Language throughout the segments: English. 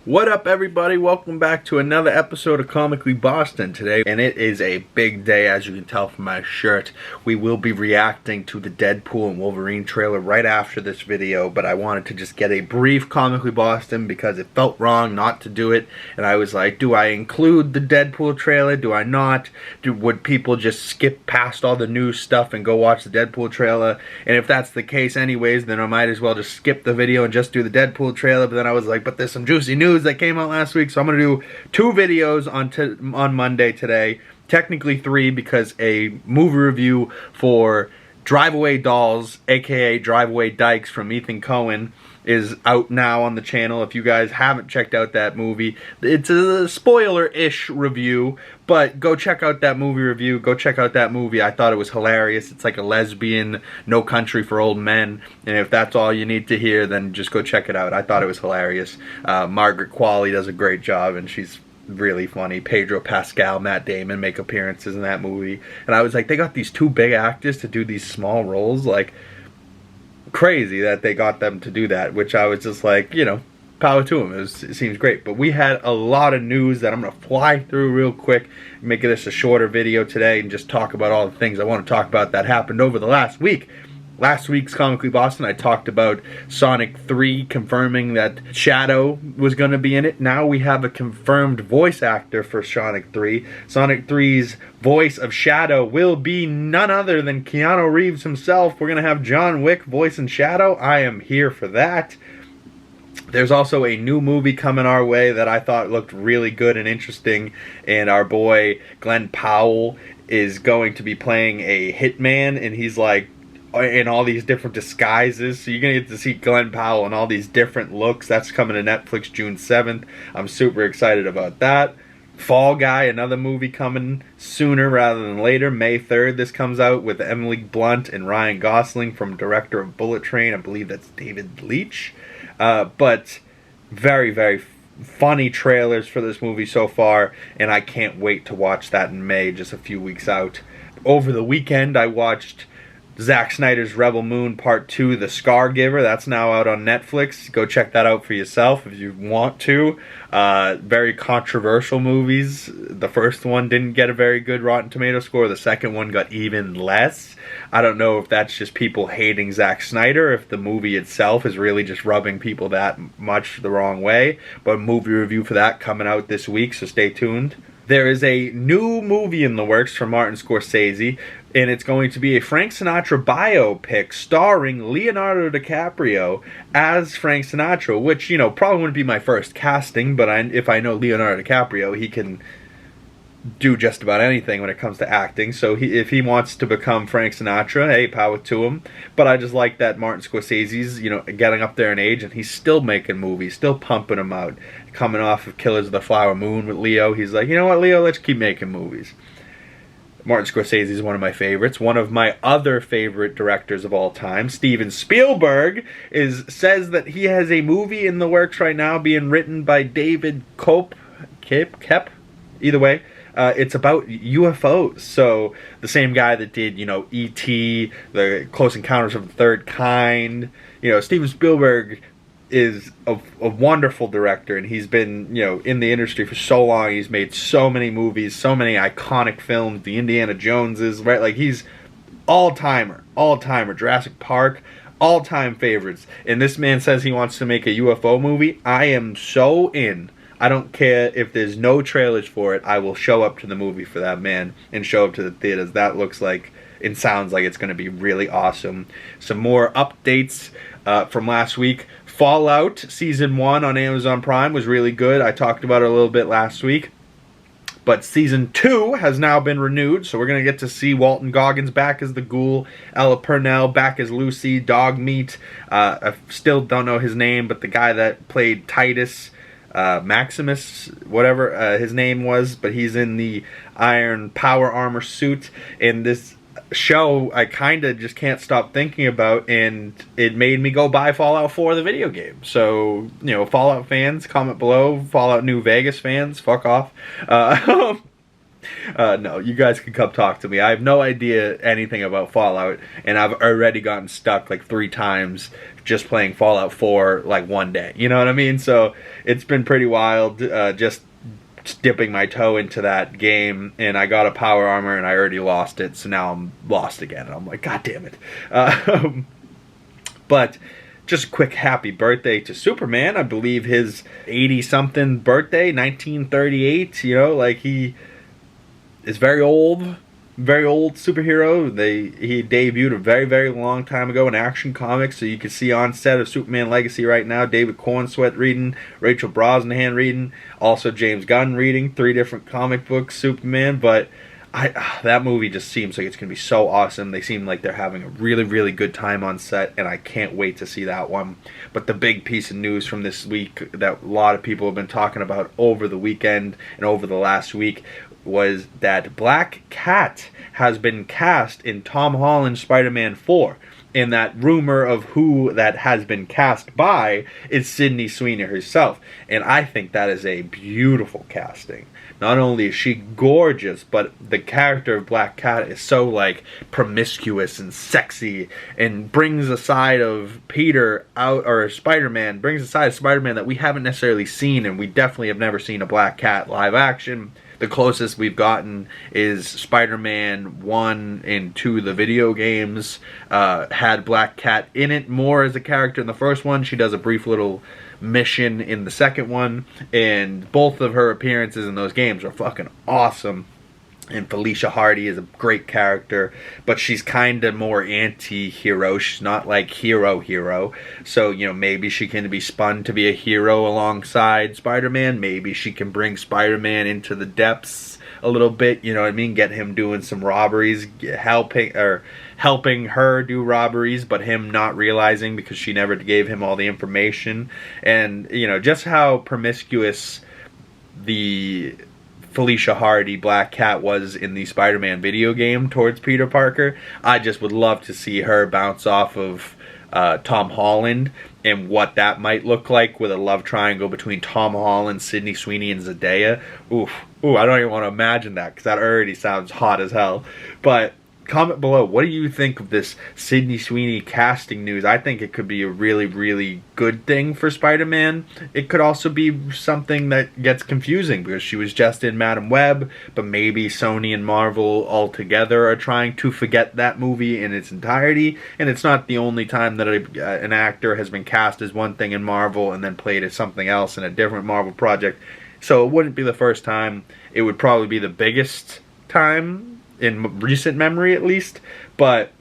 What up, everybody? Welcome back to another episode of Comically Boston today, and it is a big day, as you can tell from my shirt. We will be reacting to the Deadpool and Wolverine trailer right after this video, but I wanted to just get a brief Comically Boston because it felt wrong not to do it, and I was like, do I include the Deadpool trailer? Do I not? Would people just skip past all the new stuff and go watch the Deadpool trailer? And if that's the case anyways, then I might as well just skip the video and just do the Deadpool trailer. But then I was like, but there's some juicy news that came out last week, so I'm going to do 2 videos on Monday today. Technically 3 because a movie review for Drive Away Dolls, aka Drive Away Dykes from Ethan Coen, is out now on the channel. If you guys haven't checked out that movie, it's a spoiler-ish review, but go check out that movie review. Go check out that movie. I thought it was hilarious. It's like a lesbian No Country for Old Men, and if that's all you need to hear, then just go check it out. I thought it was hilarious. Margaret Qualley does a great job, and she's really funny. Pedro Pascal, Matt Damon make appearances in that movie, and I was like, they got these 2 big actors to do these small roles, like, crazy that they got them to do that, which I was just like, you know, power to them. It seems great. But we had a lot of news that I'm going to fly through real quick, make this a shorter video today, and just talk about all the things I want to talk about that happened over the last week. Last week's Comically Boston, I talked about Sonic 3 confirming that Shadow was going to be in it. Now we have a confirmed voice actor for Sonic 3. Sonic 3's voice of Shadow will be none other than Keanu Reeves himself. We're going to have John Wick voicing Shadow. I am here for that. There's also a new movie coming our way that I thought looked really good and interesting, and our boy Glenn Powell is going to be playing a hitman, and he's like in all these different disguises, so you're gonna get to see Glenn Powell in all these different looks. That's coming to Netflix June 7th. I'm super excited about that. Fall Guy, another movie coming sooner rather than later. May 3rd this comes out with Emily Blunt and Ryan Gosling from director of Bullet Train. I believe that's David Leitch. But very, very funny trailers for this movie so far, and I can't wait to watch that in May, just a few weeks out. Over the weekend I watched Zack Snyder's Rebel Moon Part 2, The Scargiver. That's now out on Netflix. Go check that out for yourself if you want to. Very controversial movies. The first one didn't get a very good Rotten Tomato score. The second one got even less. I don't know if that's just people hating Zack Snyder, if the movie itself is really just rubbing people that much the wrong way. But a movie review for that coming out this week, so stay tuned. There is a new movie in the works from Martin Scorsese, and it's going to be a Frank Sinatra biopic starring Leonardo DiCaprio as Frank Sinatra, which, you know, probably wouldn't be my first casting, but if I know Leonardo DiCaprio, he can do just about anything when it comes to acting. So if he wants to become Frank Sinatra, hey, power to him. But I just like that Martin Scorsese's, you know, getting up there in age, and he's still making movies, still pumping them out. Coming off of Killers of the Flower Moon with Leo, he's like, you know what, Leo, let's keep making movies. Martin Scorsese is one of my favorites. One of my other favorite directors of all time, Steven Spielberg, says that he has a movie in the works right now being written by David Koepp, either way. It's about UFOs. So the same guy that did, you know, E.T., the Close Encounters of the Third Kind. You know, Steven Spielberg is a wonderful director, and he's been, you know, in the industry for so long. He's made so many movies, so many iconic films, the Indiana Joneses, right? Like, he's all-timer, Jurassic Park, all-time favorites. And this man says he wants to make a UFO movie. I am so in. I don't care if there's no trailers for it. I will show up to the movie for that man and show up to the theaters. That looks like and sounds like it's going to be really awesome. Some more updates from last week. Fallout Season 1 on Amazon Prime was really good. I talked about it a little bit last week. But Season 2 has now been renewed, so we're going to get to see Walton Goggins back as the Ghoul, Ella Purnell back as Lucy, Dogmeat. I still don't know his name, but the guy that played Titus, Maximus, whatever his name was, but he's in the iron power armor suit. And this show I kind of just can't stop thinking about, and it made me go buy Fallout 4, the video game. So, you know, Fallout fans, comment below. Fallout New Vegas fans, fuck off. No, you guys can come talk to me. I have no idea anything about Fallout, and I've already gotten stuck like 3 times just playing Fallout 4 like one day. You know what I mean? So it's been pretty wild, just dipping my toe into that game, and I got a power armor and I already lost it, so now I'm lost again, and I'm like, god damn it. But just a quick happy birthday to Superman. I believe his 80-something birthday, 1938, you know, like he is very old superhero. He debuted a very, very long time ago in Action Comics, so you can see on set of Superman Legacy right now, David Cornsweet reading, Rachel Brosnahan reading, also James Gunn reading 3 different comic books, Superman, but that movie just seems like it's going to be so awesome. They seem like they're having a really, really good time on set, and I can't wait to see that one. But the big piece of news from this week that a lot of people have been talking about over the weekend and over the last week was that Black Cat has been cast in Tom Holland's Spider-Man 4. And that rumor of who that has been cast by is Sydney Sweeney herself. And I think that is a beautiful casting. Not only is she gorgeous, but the character of Black Cat is so, like, promiscuous and sexy, and brings a side of Peter out, or Spider-Man, brings a side of Spider-Man that we haven't necessarily seen, and we definitely have never seen a Black Cat live action. The closest we've gotten is Spider-Man 1 and 2, the video games, had Black Cat in it more as a character in the first one. She does a brief little mission in the second one, and both of her appearances in those games are fucking awesome. And Felicia Hardy is a great character, but she's kind of more anti-hero. She's not like hero. So, you know, maybe she can be spun to be a hero alongside Spider-Man. Maybe she can bring Spider-Man into the depths a little bit, you know what I mean? Get him doing some robberies, helping her do robberies, but him not realizing because she never gave him all the information. And, you know, just how promiscuous the Felicia Hardy Black Cat was in the Spider-Man video game towards Peter Parker. I just would love to see her bounce off of Tom Holland and what that might look like with a love triangle between Tom Holland, Sydney Sweeney, and Zendaya. Ooh, I don't even want to imagine that because that already sounds hot as hell. But comment below, what do you think of this Sydney Sweeney casting news? I think it could be a really, really good thing for Spider-Man. It could also be something that gets confusing because she was just in Madam Web, but maybe Sony and Marvel altogether are trying to forget that movie in its entirety. And it's not the only time that an actor has been cast as one thing in Marvel and then played as something else in a different Marvel project. So it wouldn't be the first time. It would probably be the biggest time in recent memory, at least. But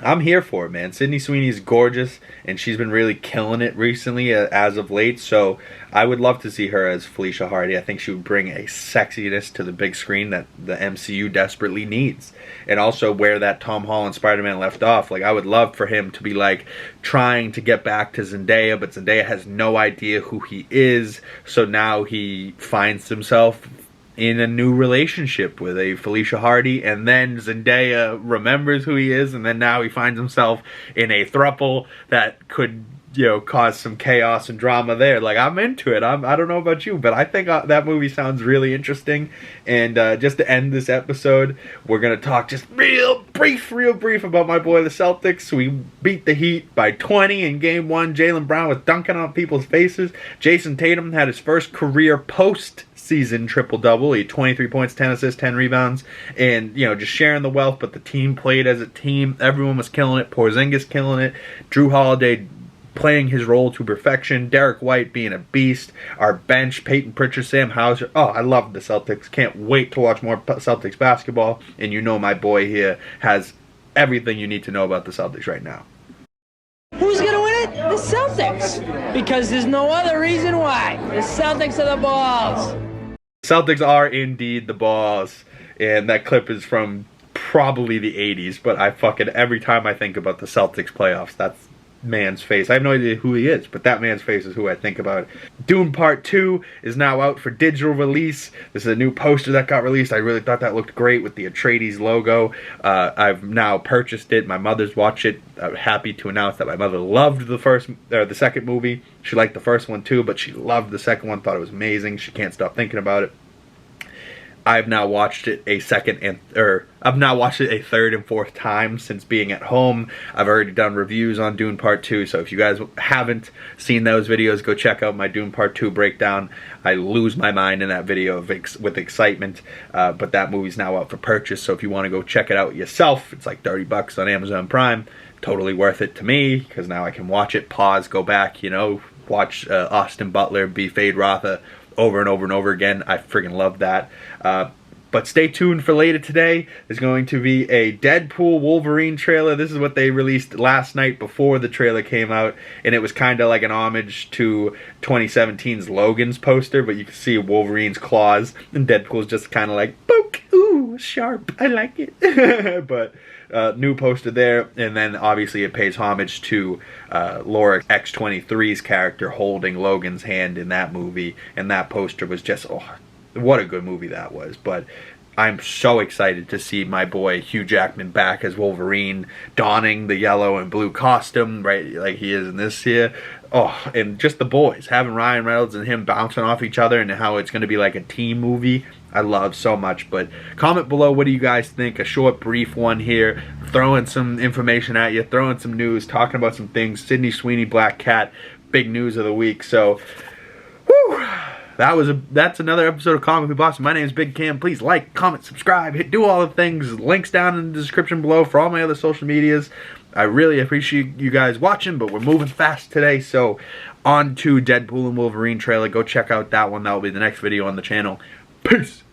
I'm here for it, man. Sydney Sweeney's gorgeous, and she's been really killing it recently as of late. So I would love to see her as Felicia Hardy. I think she would bring a sexiness to the big screen that the MCU desperately needs. And also where that Tom Holland Spider-Man left off. Like, I would love for him to be, like, trying to get back to Zendaya, but Zendaya has no idea who he is. So now he finds himself in a new relationship with a Felicia Hardy, and then Zendaya remembers who he is, and then now he finds himself in a throuple that could, you know, cause some chaos and drama there. Like, I'm into it. I don't know about you, but I think that movie sounds really interesting. And just to end this episode, we're going to talk just real brief about my boy the Celtics. We beat the Heat by 20 in Game 1. Jaylen Brown was dunking on people's faces. Jason Tatum had his first career post-season triple-double. He had 23 points, 10 assists, 10 rebounds. And, you know, just sharing the wealth, but the team played as a team. Everyone was killing it. Porzingis killing it. Drew Holiday playing his role to perfection. Derek White being a beast. Our bench, Peyton Pritchard, Sam Hauser. Oh, I love the Celtics. Can't wait to watch more Celtics basketball. And you know my boy here has everything you need to know about the Celtics right now. Who's going to win it? The Celtics. Because there's no other reason why. The Celtics are the balls. Celtics are indeed the balls. And that clip is from probably the 80s. But I fucking, every time I think about the Celtics playoffs, that's man's face. I have no idea who he is, but that man's face is who I think about. Dune Part 2 is now out for digital release. This is a new poster that got released. I really thought that looked great with the Atreides logo. I've now purchased it. My mother's watched it. I'm happy to announce that my mother loved the second movie. She liked the first one too, but she loved the second one, thought it was amazing. She can't stop thinking about it. I've now watched it a third and fourth time since being at home. I've already done reviews on Dune Part 2, so if you guys haven't seen those videos, go check out my Dune Part 2 breakdown. I lose my mind in that video with excitement, but that movie's now out for purchase, so if you want to go check it out yourself, it's like 30 bucks on Amazon Prime. Totally worth it to me, because now I can watch it, pause, go back, you know, watch Austin Butler be Fade Rotha over and over and over again. I friggin' love that. But stay tuned for later today. There's going to be a Deadpool Wolverine trailer. This is what they released last night before the trailer came out, and it was kind of like an homage to 2017's Logan's poster, but you can see Wolverine's claws, and Deadpool's just kind of like, poke, ooh, sharp, I like it. But new poster there, and then obviously it pays homage to Laura X-23's character holding Logan's hand in that movie, and that poster was just, oh, what a good movie that was. But I'm so excited to see my boy Hugh Jackman back as Wolverine, donning the yellow and blue costume, right, like he is in this here. Oh, and just the boys, having Ryan Reynolds and him bouncing off each other, and how it's going to be like a team movie, I love so much. But comment below, what do you guys think? A short, brief one here, throwing some information at you, throwing some news, talking about some things. Sydney Sweeney, Black Cat, big news of the week. So, whew, that's another episode of Comically Boston. My name is Big Cam. Please like, comment, subscribe, do all the things. Links down in the description below for all my other social medias. I really appreciate you guys watching, but we're moving fast today, so on to Deadpool and Wolverine trailer. Go check out that one. That will be the next video on the channel. Peace!